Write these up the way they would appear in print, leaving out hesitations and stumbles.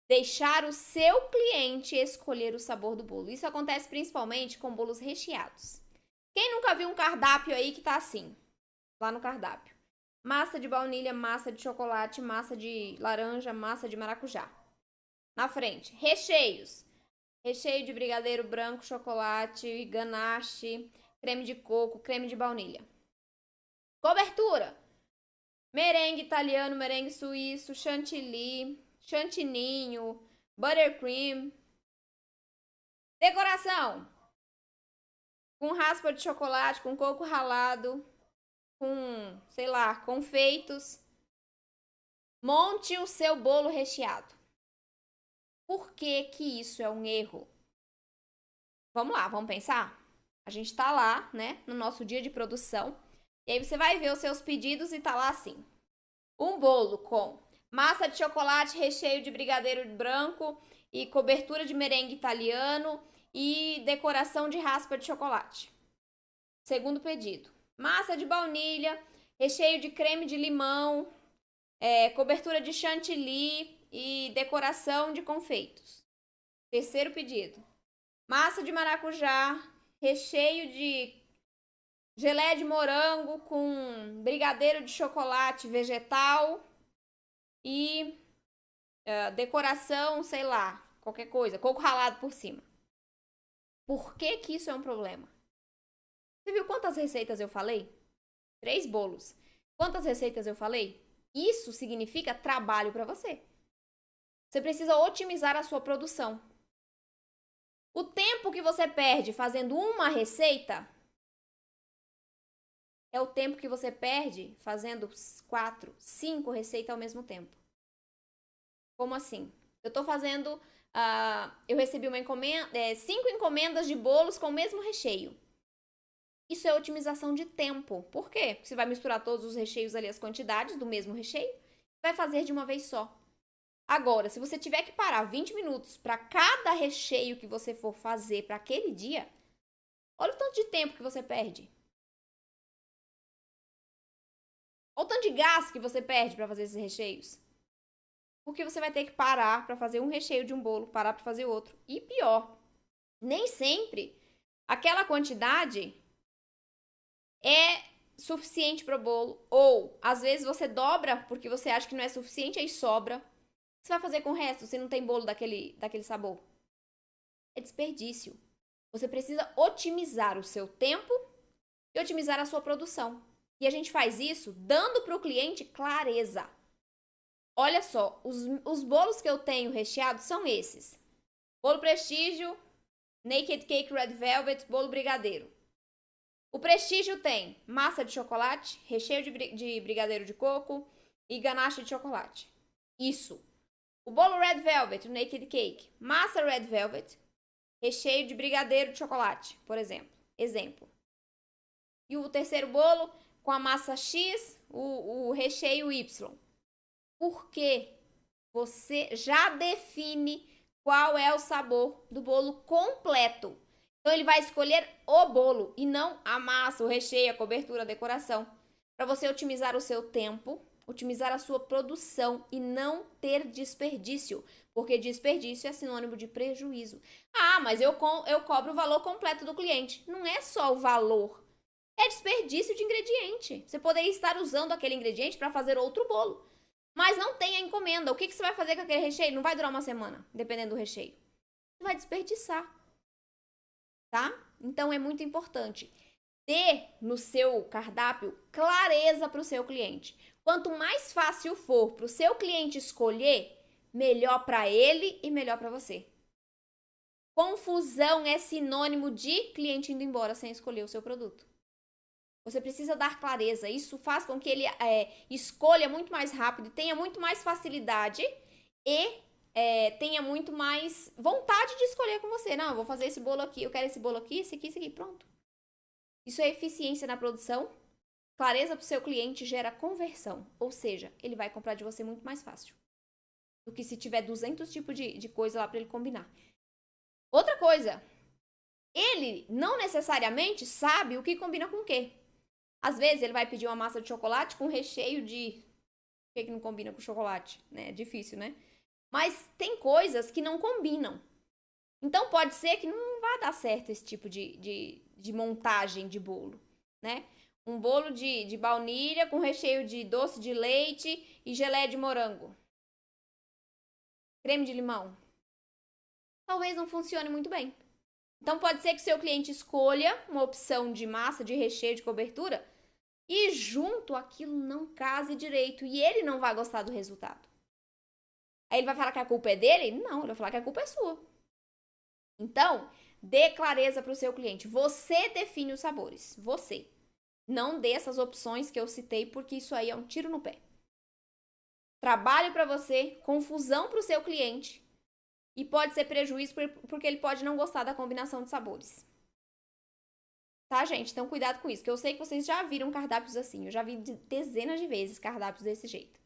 deixar o seu cliente escolher o sabor do bolo. Isso acontece principalmente com bolos recheados. Quem nunca viu um cardápio aí que tá assim, lá no cardápio? Massa de baunilha, massa de chocolate, massa de laranja, massa de maracujá. Na frente, recheios. Recheio de brigadeiro branco, chocolate, ganache, creme de coco, creme de baunilha. Cobertura. Merengue italiano, merengue suíço, chantilly, chantininho, buttercream. Decoração. Com raspa de chocolate, com coco ralado, com, sei lá, confeitos. Monte o seu bolo recheado. Por que que isso é um erro? Vamos lá, vamos pensar? A gente tá lá, né, no nosso dia de produção. E aí você vai ver os seus pedidos e tá lá assim. Um bolo com massa de chocolate, recheio de brigadeiro branco e cobertura de merengue italiano e decoração de raspa de chocolate. Segundo pedido. Massa de baunilha, recheio de creme de limão, cobertura de chantilly e decoração de confeitos. Terceiro pedido. Massa de maracujá, recheio de geleia de morango com brigadeiro de chocolate vegetal e decoração, sei lá, qualquer coisa, coco ralado por cima. Por que que isso é um problema? Você viu quantas receitas eu falei? 3 bolos. Quantas receitas eu falei? Isso significa trabalho para você. Você precisa otimizar a sua produção. O tempo que você perde fazendo uma receita é o tempo que você perde fazendo 4, 5 receitas ao mesmo tempo. Como assim? Eu tô fazendo... eu recebi uma encomenda, 5 encomendas de bolos com o mesmo recheio. Isso é otimização de tempo. Por quê? Porque você vai misturar todos os recheios ali, as quantidades do mesmo recheio, vai fazer de uma vez só. Agora, se você tiver que parar 20 minutos para cada recheio que você for fazer para aquele dia, olha o tanto de tempo que você perde. Olha o tanto de gás que você perde para fazer esses recheios. Porque você vai ter que parar para fazer um recheio de um bolo, parar para fazer outro. E pior, nem sempre aquela quantidade é suficiente para o bolo. Ou, às vezes, você dobra porque você acha que não é suficiente, aí sobra. O que você vai fazer com o resto se não tem bolo daquele sabor? É desperdício. Você precisa otimizar o seu tempo e otimizar a sua produção. E a gente faz isso dando para o cliente clareza. Olha só, os bolos que eu tenho recheados são esses. Bolo Prestígio, Naked Cake Red Velvet, bolo brigadeiro. O Prestígio tem massa de chocolate, recheio de brigadeiro de coco e ganache de chocolate. Isso. O bolo Red Velvet, o Naked Cake, massa Red Velvet, recheio de brigadeiro de chocolate, por exemplo. E o terceiro bolo com a massa X, o recheio Y. Porque você já define qual é o sabor do bolo completo. Então ele vai escolher o bolo e não a massa, o recheio, a cobertura, a decoração. Para você otimizar o seu tempo, otimizar a sua produção e não ter desperdício. Porque desperdício é sinônimo de prejuízo. Ah, mas eu cobro o valor completo do cliente. Não é só o valor. É desperdício de ingrediente. Você poderia estar usando aquele ingrediente para fazer outro bolo. Mas não tem a encomenda. O que você vai fazer com aquele recheio? Não vai durar uma semana, dependendo do recheio. Você vai desperdiçar. Tá? Então é muito importante ter no seu cardápio clareza para o seu cliente. Quanto mais fácil for para o seu cliente escolher, melhor para ele e melhor para você. Confusão é sinônimo de cliente indo embora sem escolher o seu produto. Você precisa dar clareza. Isso faz com que ele escolha muito mais rápido, tenha muito mais facilidade e tenha muito mais vontade de escolher com você. Não, eu vou fazer esse bolo aqui, eu quero esse bolo aqui, esse aqui, pronto. Isso é eficiência na produção. Clareza para o seu cliente gera conversão. Ou seja, ele vai comprar de você muito mais fácil do que se tiver 200 tipos de coisa lá para ele combinar. Outra coisa, ele não necessariamente sabe o que combina com o quê. Às vezes ele vai pedir uma massa de chocolate com recheio de... O que não combina com chocolate? É difícil, né? Mas tem coisas que não combinam. Então pode ser que não vá dar certo esse tipo de montagem de bolo, né? Um bolo de baunilha com recheio de doce de leite e geleia de morango. Creme de limão. Talvez não funcione muito bem. Então pode ser que o seu cliente escolha uma opção de massa, de recheio, de cobertura e junto aquilo não case direito e ele não vai gostar do resultado. Aí ele vai falar que a culpa é dele? Não, ele vai falar que a culpa é sua. Então, dê clareza para o seu cliente. Você define os sabores. Você. Não dê essas opções que eu citei, porque isso aí é um tiro no pé. Trabalho para você, confusão para o seu cliente e pode ser prejuízo porque ele pode não gostar da combinação de sabores. Tá, gente? Então, cuidado com isso, que eu sei que vocês já viram cardápios assim. Eu já vi dezenas de vezes cardápios desse jeito.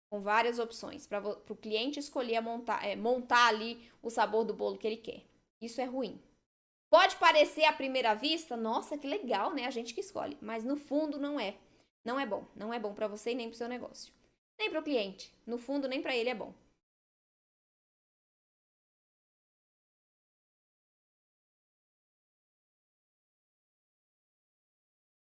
Com várias opções para o cliente escolher montar ali o sabor do bolo que ele quer. Isso é ruim. Pode parecer à primeira vista, nossa, que legal, né? A gente que escolhe. Mas no fundo não é. Não é bom. Não é bom para você e nem para o seu negócio. Nem para o cliente. No fundo, nem para ele é bom.